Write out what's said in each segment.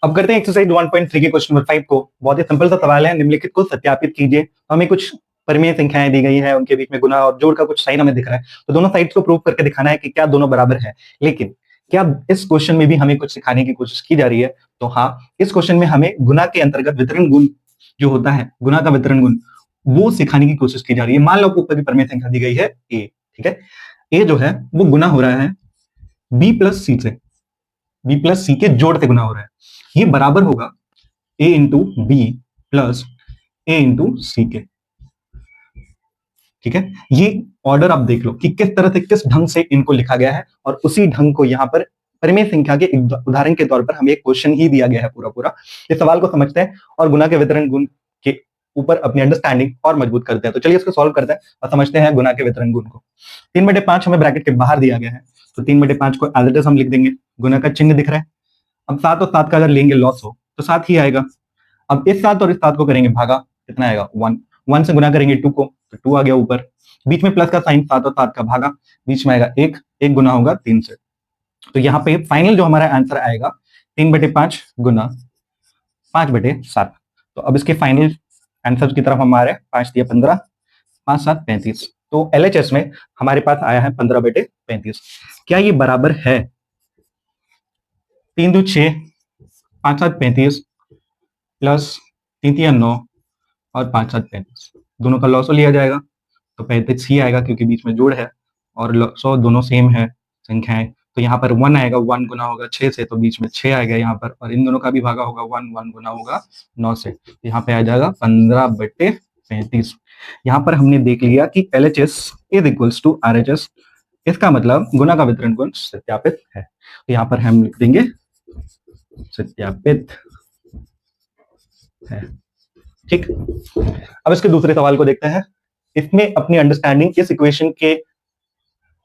अब करते हैं एक्सरसाइज 1.3 के क्वेश्चन नंबर 5 को। बहुत ही सिंपल सा सवाल है, निम्नलिखित को सत्यापित कीजिए। हमें कुछ परिमेय संख्याएं दी गई है, उनके बीच में गुना और जोड़ का कुछ साइन हमें दिख रहा है, तो दोनों साइड्स को प्रूव करके दिखाना है कि क्या दोनों बराबर है। लेकिन क्या इस क्वेश्चन में भी हमें कुछ सिखाने की कोशिश की जा रही है? तो हाँ, इस क्वेश्चन में हमें गुना के अंतर्गत वितरण गुण जो होता है, गुना का वितरण गुण, वो सिखाने की कोशिश की जा रही है। मान लो ऊपर की परिमेय संख्या दी गई है ए, ठीक है। ए जो है वो गुना हो रहा है बी प्लस सी से, बी प्लस सी के जोड़ से गुना हो रहा है। ये बराबर होगा ए इंटू बी प्लस ए इंटू सी के, ठीक है। ये ऑर्डर आप देख लो कि किस तरह से, किस ढंग से इनको लिखा गया है, और उसी ढंग को यहाँ पर परिमेय संख्या के एक उदाहरण के तौर पर हमें एक क्वेश्चन ही दिया गया है पूरा पूरा। इस सवाल को समझते हैं और गुना के वितरण गुण के ऊपर अपनी अंडरस्टैंडिंग और मजबूत करते हैं। तो चलिए इसको सॉल्व करते हैं और समझते हैं गुना के वितरण गुण को। 3/5 हमें ब्रैकेट के बाहर दिया गया है, तो 3/5 को एज इट इज हम लिख देंगे। गुना का चिन्ह दिख रहा है। अब 7 और 7 का अगर लेंगे लॉस हो तो 7 ही आएगा। अब इस 7 और इस 7 को करेंगे भागा, कितना आएगा 1। 1 से गुना करेंगे 2 को, तो 2 आ गया ऊपर। बीच में प्लस का साइन, 7 और 7 का भागा, बीच में आएगा 1, 1 गुना होगा 3 से। तो यहाँ पे फाइनल जो हमारा आंसर आएगा 3/5 गुना 5/7। तो अब इसके फाइनल आंसर की तरफ हम आ रहे हैं। 5 दिया 15, 5 7 35। तो एलएचएस में हमारे पास आया है 15/35। क्या ये बराबर है 3 2 6 5 7 35 प्लस 3 3 9 और 5 7 35? दोनों का लॉस लिया जाएगा तो 35 ही आएगा, क्योंकि बीच में जोड़ है और 100 दोनों सेम है संख्याएं। तो यहाँ पर 1 आएगा, 1 गुना होगा 6 से, तो बीच में 6 आएगा यहाँ पर, और इन दोनों का भी भागा होगा 1, 1 गुना होगा 9 से, तो यहाँ पे आ जाएगा 15/35। यहाँ पर हमने देख लिया कि LHS is equals to RHS। इसका मतलब गुना का वितरण गुण सत्यापित है। तो यहाँ पर हम लिख देंगे सत्यापित है, ठीक। अब इसके दूसरे सवाल को देखते हैं। इसमें अपनी अंडरस्टैंडिंग इस इक्वेशन के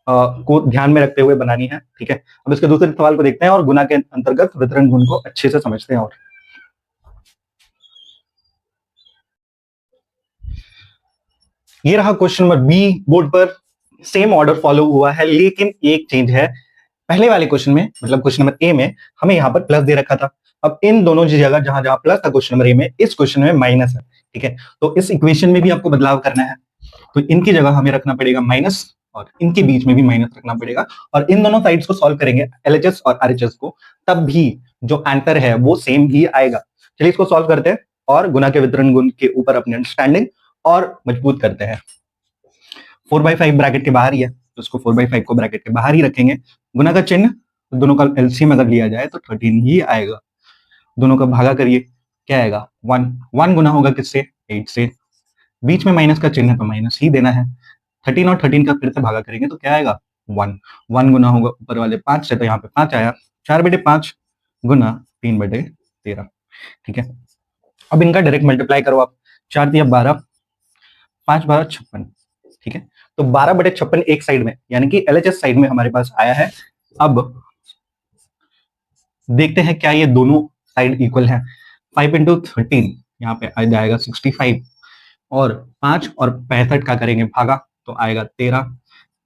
को ध्यान में रखते हुए बनानी है, ठीक है। अब इसके दूसरे सवाल को देखते हैं और गुना के अंतर्गत वितरण गुण को अच्छे से समझते हैं। और ये रहा क्वेश्चन नंबर बी बोर्ड पर। सेम ऑर्डर फॉलो हुआ है, लेकिन एक चेंज है। पहले वाले क्वेश्चन में, मतलब क्वेश्चन नंबर ए में, हमें यहाँ पर प्लस दे रखा था। अब इन दोनों जगह जहां जहां प्लस था क्वेश्चन नंबर ए में, इस क्वेश्चन में माइनस है, ठीक है। तो इस इक्वेशन में भी आपको बदलाव करना है, तो इनकी जगह हमें रखना पड़ेगा माइनस, और इनके बीच में भी माइनस रखना पड़ेगा, और इन दोनों साइड्स को सॉल्व करेंगे LHS और RHS को, तब भी जो आंसर है वो सेम ही आएगा। चलिए इसको सॉल्व करते हैं और गुना के वितरण गुण के ऊपर अपनी अंडरस्टैंडिंग और मजबूत करते हैं। 4/5 ब्रैकेट के बाहर ही है, तो उसको 4/5 को ब्रैकेट के बाहर ही रखेंगे। गुना का चिन्ह, दोनों का एलसीएम अगर लिया जाए तो 13 ही आएगा। दोनों का भागा करिए, क्या आएगा 1। 1 गुना होगा किससे? 8 से। बीच में माइनस का चिन्ह है तो माइनस ही देना है। 13 और 13 का फिर से भागा करेंगे तो क्या आएगा 1। 1 गुना होगा ऊपर वाले 5 से, तो यहाँ पे 5 आया। 4/5 गुना 3/13, ठीक है। अब इनका डायरेक्ट मल्टीप्लाई करो आप। 4 दिया 12, 5 12 56, ठीक है। तो 12/56 एक साइड में, यानी कि LHS साइड में हमारे पास आया है। अब देखते हैं क्या ये दोनों साइड इक्वल है। 5 × 13 यहाँ पे आ जाएगा 65, और 5 और 65 का करेंगे भागा तो आएगा 13।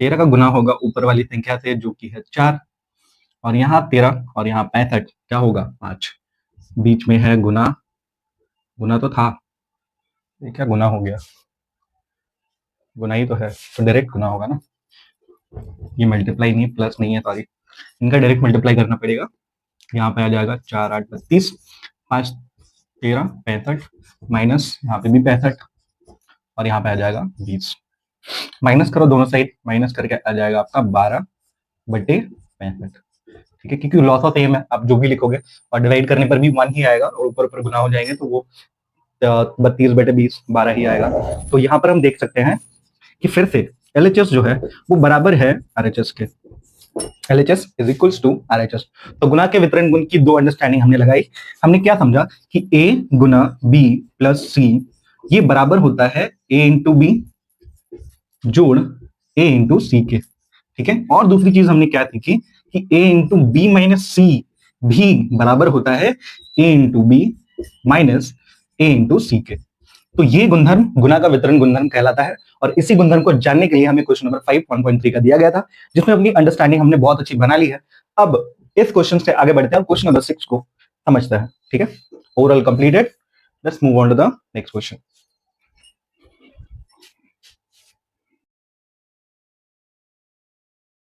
13 का गुना होगा ऊपर वाली संख्या से जो कि है 4, और यहाँ 13 और यहाँ 65 क्या होगा 5। बीच में है गुना, गुना तो था, ये क्या गुना हो गया? गुना ही तो है, तो डायरेक्ट गुना होगा ना, ये मल्टीप्लाई नहीं, प्लस नहीं है, सॉरी। इनका डायरेक्ट मल्टीप्लाई करना पड़ेगा। यहाँ पे आ जाएगा 4 8 32, 5 13 65, माइनस यहाँ पे भी 65, और यहाँ पे आ जाएगा 20। माइनस करो दोनों साइड, माइनस करके आ जाएगा आपका 12/65, ठीक है। क्योंकि लॉस ऑफ सेम है, आप जो भी लिखोगे, और डिवाइड करने पर भी 1 ही आएगा, और ऊपर ऊपर गुना हो जाएंगे तो वो 32/20 12 ही आएगा। तो यहाँ पर हम देख सकते हैं कि फिर से LHS जो है वो बराबर है RHS के। LHS is equals to RHS। तो गुना के वितरण गुण की दो अंडरस्टैंडिंग हमने लगाई। हमने क्या समझा कि A Guna B plus C ये बराबर होता है A इंटू बी जोड़ A इंटू सी के, ठीक है। और दूसरी चीज हमने क्या सीखी कि A into B minus C भी बराबर होता है A into B minus A into C के। तो ये गुणधर्म गुना का वितरण गुणधर्म कहलाता है, और इसी गुणधर्म को जानने के लिए हमें क्वेश्चन नंबर 5 1.3 का दिया गया था, जिसमें अपनी अंडरस्टैंडिंग हमने बहुत अच्छी बना ली है। अब इस क्वेश्चन से आगे बढ़ते हैं और क्वेश्चन नंबर 6 को समझते हैं। ठीक है, overall completed. Let's move on to the next question.